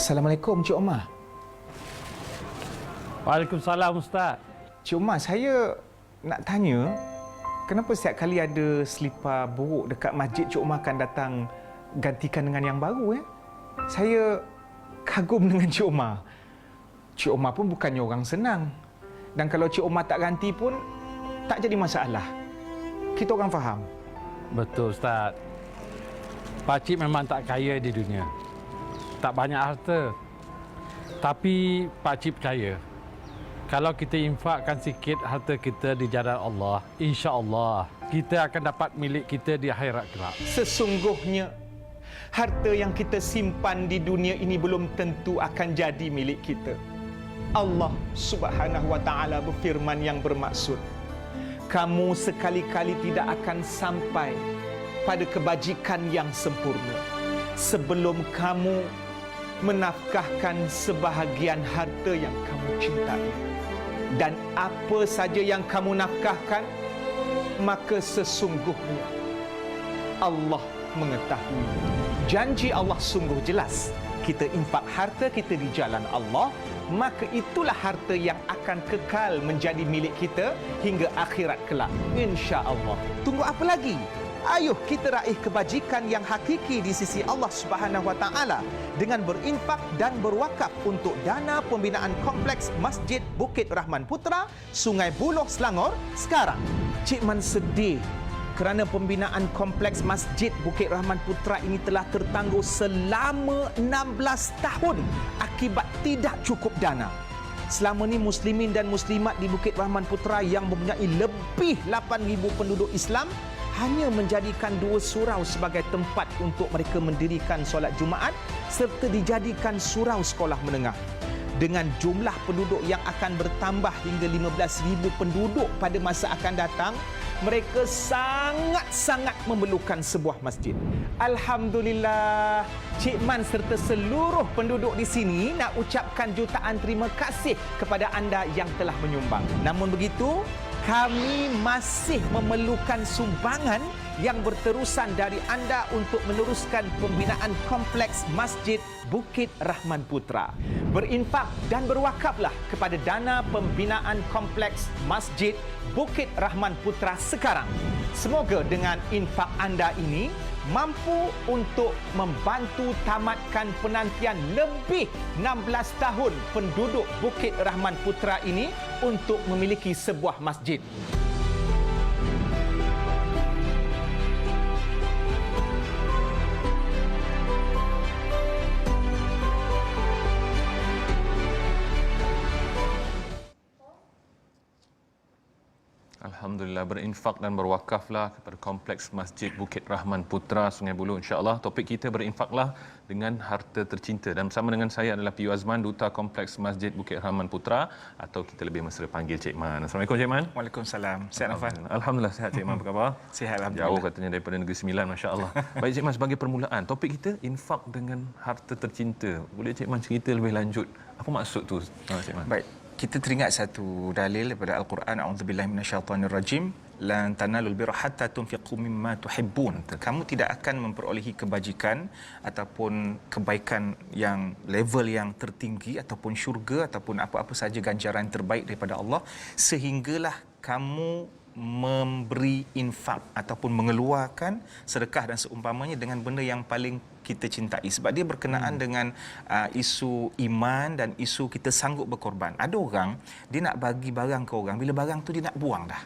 Assalamualaikum, Cik Omar. Waalaikumsalam, Ustaz. Cik Omar, saya nak tanya, kenapa setiap kali ada selipar buruk dekat masjid, Cik Omar akan datang gantikan dengan yang baru? Saya kagum dengan Cik Omar. Cik Omar pun bukannya orang senang. Dan kalau Cik Omar tak ganti pun, tak jadi masalah. Kita orang faham. Betul, Ustaz. Pakcik memang tak kaya di dunia. Tak banyak harta. Tapi pakcik percaya, kalau kita infakkan sikit harta kita di jalan Allah, insya-Allah kita akan dapat milik kita di akhirat kelak. Sesungguhnya, harta yang kita simpan di dunia ini belum tentu akan jadi milik kita. Allah Subhanahu wa taala berfirman yang bermaksud, kamu sekali-kali tidak akan sampai pada kebajikan yang sempurna sebelum kamu menafkahkan sebahagian harta yang kamu cintai. Dan apa saja yang kamu nafkahkan, maka sesungguhnya Allah mengetahui. Janji Allah sungguh jelas. Kita infak harta kita di jalan Allah, maka itulah harta yang akan kekal menjadi milik kita hingga akhirat kelak, insya-Allah. Tunggu apa lagi? Ayuh kita raih kebajikan yang hakiki di sisi Allah Subhanahu wa taala dengan berinfak dan berwakaf untuk dana pembinaan kompleks Masjid Bukit Rahman Putra, Sungai Buloh, Selangor sekarang. Cik Man sedih kerana pembinaan kompleks Masjid Bukit Rahman Putra ini telah tertangguh selama 16 tahun akibat tidak cukup dana. Selama ini muslimin dan muslimat di Bukit Rahman Putra yang mempunyai lebih 8,000 penduduk Islam hanya menjadikan 2 surau sebagai tempat untuk mereka mendirikan solat Jumaat serta dijadikan surau sekolah menengah. Dengan jumlah penduduk yang akan bertambah hingga 15,000 penduduk pada masa akan datang, mereka sangat-sangat memerlukan sebuah masjid. Alhamdulillah, Cik Man serta seluruh penduduk di sini nak ucapkan jutaan terima kasih kepada anda yang telah menyumbang. Namun begitu, kami masih memerlukan sumbangan yang berterusan dari anda untuk meneruskan pembinaan kompleks Masjid Bukit Rahman Putra. Berinfak dan berwakaflah kepada dana pembinaan kompleks Masjid Bukit Rahman Putra sekarang. Semoga dengan infak anda ini mampu untuk membantu tamatkan penantian lebih 16 tahun penduduk Bukit Rahman Putra ini untuk memiliki sebuah masjid. Alhamdulillah, berinfak dan berwakaflah kepada kompleks Masjid Bukit Rahman Putra, Sungai Buloh, insya-Allah. Topik kita berinfaklah dengan harta tercinta, dan bersama dengan saya adalah Piyu Azman, Duta Kompleks Masjid Bukit Rahman Putra, atau kita lebih mesra panggil Cik Man. Assalamualaikum Cik Man. Waalaikumsalam. Sihat Afan? Alhamdulillah sihat Cik Man, apa khabar? Sihat alhamdulillah. Jauh katanya daripada Negeri Sembilan, masya-Allah. Baik Cik Man, sebagai permulaan, topik kita infak dengan harta tercinta. Boleh Cik Man cerita lebih lanjut apa maksud tu, Cik Man? Baik, kita teringat satu dalil daripada Al-Quran, a'udzubillahi minasyaitonirrajim, lan tanalul birra hatta tunfiqu mimma tuhibbun. Kamu tidak akan memperolehi kebajikan ataupun kebaikan yang level yang tertinggi ataupun syurga ataupun apa-apa saja ganjaran terbaik daripada Allah sehinggalah kamu memberi infak ataupun mengeluarkan sedekah dan seumpamanya dengan benda yang paling kita cintai, sebab dia berkenaan dengan isu iman dan isu kita sanggup berkorban. Ada orang dia nak bagi barang ke orang, bila barang tu dia nak buang dah.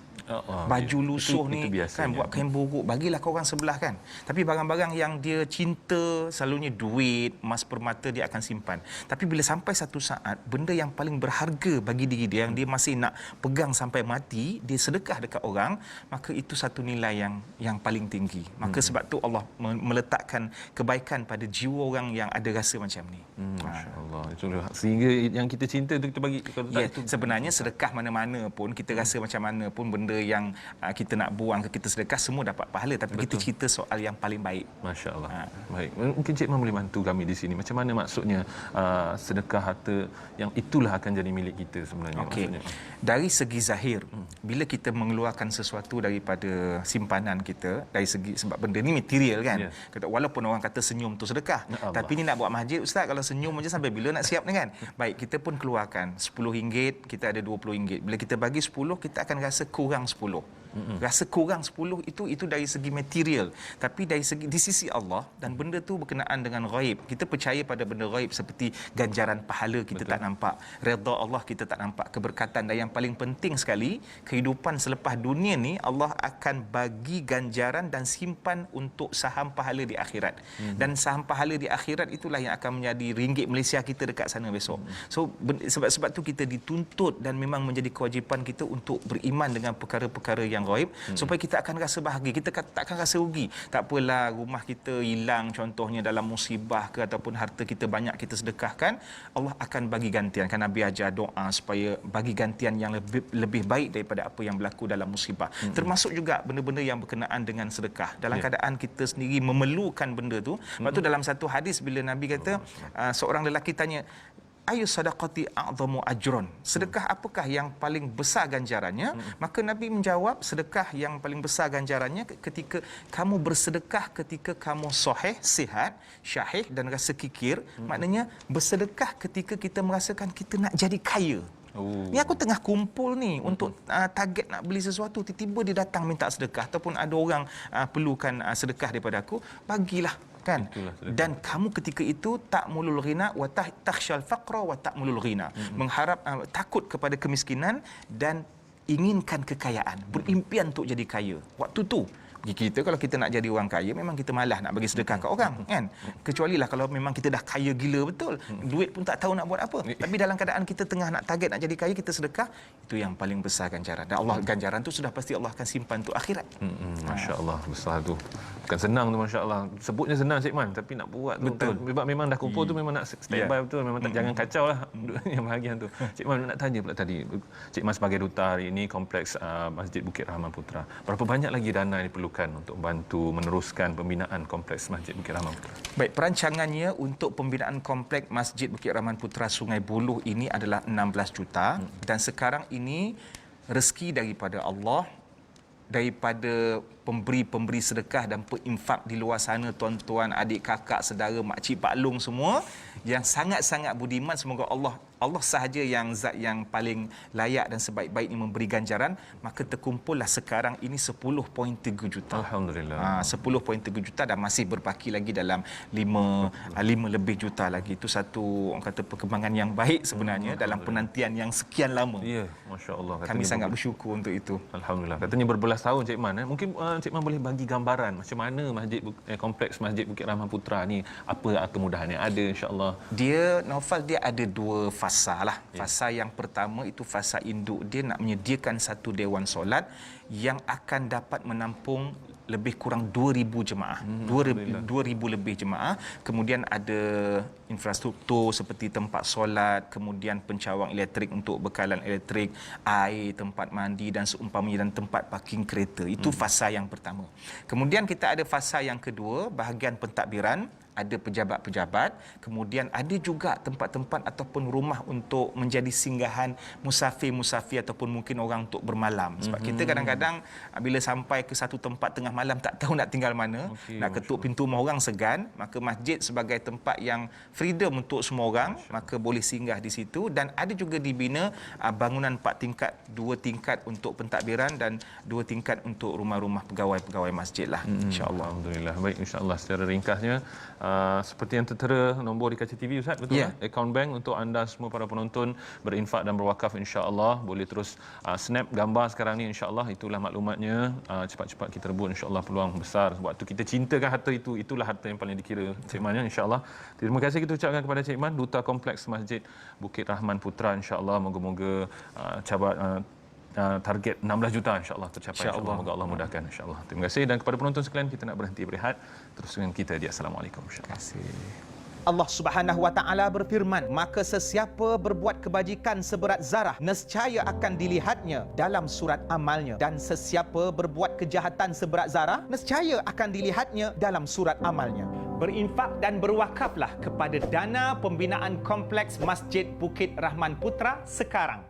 Baju lusuh ni kan, buat kain buruk, bagilah ke orang sebelah kan. Tapi barang-barang yang dia cinta, selalunya duit, emas permata, dia akan simpan. Tapi bila sampai satu saat benda yang paling berharga bagi diri dia, yang dia masih nak pegang sampai mati, dia sedekah dekat orang, maka itu satu nilai yang paling tinggi. Maka sebab tu Allah meletakkan kebaikan pada jiwa orang yang ada rasa macam ni. Masya-Allah. Sehingga yang kita cinta tu kita bagi. Sebenarnya sedekah mana-mana pun, kita rasa macam mana pun benda yang kita nak buang ke kita sedekah, semua dapat pahala. Tapi kita cerita soal yang paling baik. Masya-Allah. Baik. Mungkin Cik Man boleh bantu kami di sini. Macam mana maksudnya sedekah harta yang itulah akan jadi milik kita sebenarnya? Okey. Dari segi zahir, bila kita mengeluarkan sesuatu daripada simpanan kita dari segi, sebab benda ni material kan. Walaupun orang kata senyum tu sedekah, tapi ni nak buat masjid ustaz, kalau senyum je sampai bila nak siap ni kan. Baik, kita pun keluarkan RM10, kita ada RM20. Bila kita bagi 10, kita akan rasa kurang 10. Rasa kurang 10 itu dari segi material, tapi dari segi di sisi Allah, dan benda tu berkenaan dengan ghaib. Kita percaya pada benda ghaib seperti ganjaran pahala kita tak nampak, redha Allah kita tak nampak, keberkatan, dan yang paling penting sekali, kehidupan selepas dunia ni Allah akan bagi ganjaran dan simpan untuk saham pahala di akhirat. Dan saham pahala di akhirat itulah yang akan menjadi ringgit Malaysia kita dekat sana besok. So sebab tu kita dituntut dan memang menjadi kewajipan kita untuk beriman dengan perkara-perkara yang ghaib, supaya kita akan rasa bahagia, kita tak akan rasa rugi. Tak apalah rumah kita hilang contohnya dalam musibah ke, ataupun harta kita banyak kita sedekahkan, Allah akan bagi gantian. Kan Nabi ajar doa supaya bagi gantian yang lebih baik daripada apa yang berlaku dalam musibah. Termasuk juga benda-benda yang berkenaan dengan sedekah. Dalam keadaan kita sendiri memerlukan benda tu. Sebab tu dalam satu hadis bila Nabi kata, seorang lelaki tanya, ayu sadaqati a'zamu ajron, sedekah apakah yang paling besar ganjarannya? Maka Nabi menjawab, sedekah yang paling besar ganjarannya ketika kamu bersedekah ketika kamu sahih, sihat, syahih dan rasa kikir. Maknanya bersedekah ketika kita merasakan kita nak jadi kaya. Ni aku tengah kumpul ni untuk target nak beli sesuatu, tiba-tiba dia datang minta sedekah, ataupun ada orang perlukan sedekah daripada aku, bagilah kan. Dan kamu ketika itu tak mulul ghina wa takhshal faqra wa ta'mulul ghina, mengharap takut kepada kemiskinan dan inginkan kekayaan, berimpian untuk jadi kaya. Waktu tu kita kalau kita nak jadi orang kaya, memang kita malas nak bagi sedekah kat orang kan. Kecualilah kalau memang kita dah kaya gila betul, duit pun tak tahu nak buat apa. Tapi dalam keadaan kita tengah nak target nak jadi kaya, kita sedekah, itu yang paling besar ganjaran. Dan Allah, ganjaran tu sudah pasti Allah akan simpan untuk akhirat. Masya-Allah, besar tu. Bukan senang tu, masya-Allah. Sebutnya senang Cik Man, tapi nak buat tu betul. Kan, memang dah kumpul tu memang nak standby betul, memang tak jangan kacau lah yang bahagian tu. Cik Man nak tanya pula tadi, Cik Man sebagai duta hari ini Kompleks Masjid Bukit Rahman Putra, berapa banyak lagi dana yang diperlukan untuk bantu meneruskan pembinaan Kompleks Masjid Bukit Rahman Putra? Baik, perancangannya untuk pembinaan Kompleks Masjid Bukit Rahman Putra Sungai Buloh ini adalah 16 juta. Dan sekarang ini rezeki daripada Allah, daripada pemberi-pemberi sedekah dan perinfak di luar sana, tuan-tuan, adik, kakak, saudara, makcik, pak long semua yang sangat-sangat budiman. Semoga Allah sahaja yang zat yang paling layak dan sebaik-baiknya memberi ganjaran. Maka terkumpullah sekarang ini 10.3 juta. Alhamdulillah. 10.3 juta dan masih berbaki lagi dalam 5 lebih juta lagi. Itu satu orang kata perkembangan yang baik sebenarnya dalam penantian yang sekian lama. Ya, masya-Allah. Kami sangat bersyukur untuk itu. Alhamdulillah. Katanya berbelas tahun Cik Man. Mungkin Cik Man boleh bagi gambaran macam mana Kompleks Masjid Bukit Rahman Putra ni, apa kemudahan yang ada, insya-Allah. Dia ada dua fasa lah. Fasa yang pertama itu fasa induk. Dia nak menyediakan satu dewan solat yang akan dapat menampung lebih kurang 2,000 jemaah. 2,000 lebih jemaah. Kemudian ada infrastruktur seperti tempat solat, kemudian pencawang elektrik untuk bekalan elektrik, air, tempat mandi dan seumpamanya, dan tempat parking kereta. Itu fasa yang pertama. Kemudian kita ada fasa yang kedua, bahagian pentadbiran. Ada pejabat-pejabat, kemudian ada juga tempat-tempat ataupun rumah untuk menjadi singgahan musafir-musafir ataupun mungkin orang untuk bermalam. Sebab kita kadang-kadang bila sampai ke satu tempat tengah malam tak tahu nak tinggal mana, nak ketuk pintu rumah orang segan, maka masjid sebagai tempat yang freedom untuk semua orang, maka boleh singgah di situ. Dan ada juga dibina bangunan 4 tingkat, 2 tingkat untuk pentadbiran dan 2 tingkat untuk rumah-rumah pegawai-pegawai masjid lah, insya-Allah. Alhamdulillah. Baik, insya-Allah secara ringkasnya seperti yang tertera nombor di kaca TV Ustaz, betul tak? Akaun bank untuk anda semua para penonton berinfak dan berwakaf, insya-Allah boleh terus snap gambar sekarang ni, insya-Allah. Itulah maklumatnya. Cepat-cepat kita rebut, insya-Allah peluang besar. Sebab tu kita cintakan harta itu, itulah harta yang paling dikira Cik Man, insya-Allah. Terima kasih kita ucapkan kepada Cik Man, Duta Kompleks Masjid Bukit Rahman Putra, insya-Allah. Moga-moga target 16 juta insya-Allah tercapai, insya-Allah. Moga Allah mudahkan, insya-Allah. Terima kasih. Dan kepada penonton sekalian, kita nak berhenti berehat. Terus dengan kita di Assalamualaikum, insya-Allah. Terima kasih. Allah Subhanahu wa taala berfirman, maka sesiapa berbuat kebajikan seberat zarah, nescaya akan dilihatnya dalam surat amalnya, dan sesiapa berbuat kejahatan seberat zarah, nescaya akan dilihatnya dalam surat amalnya. Berinfak dan berwakaflah kepada dana pembinaan Kompleks Masjid Bukit Rahman Putra sekarang.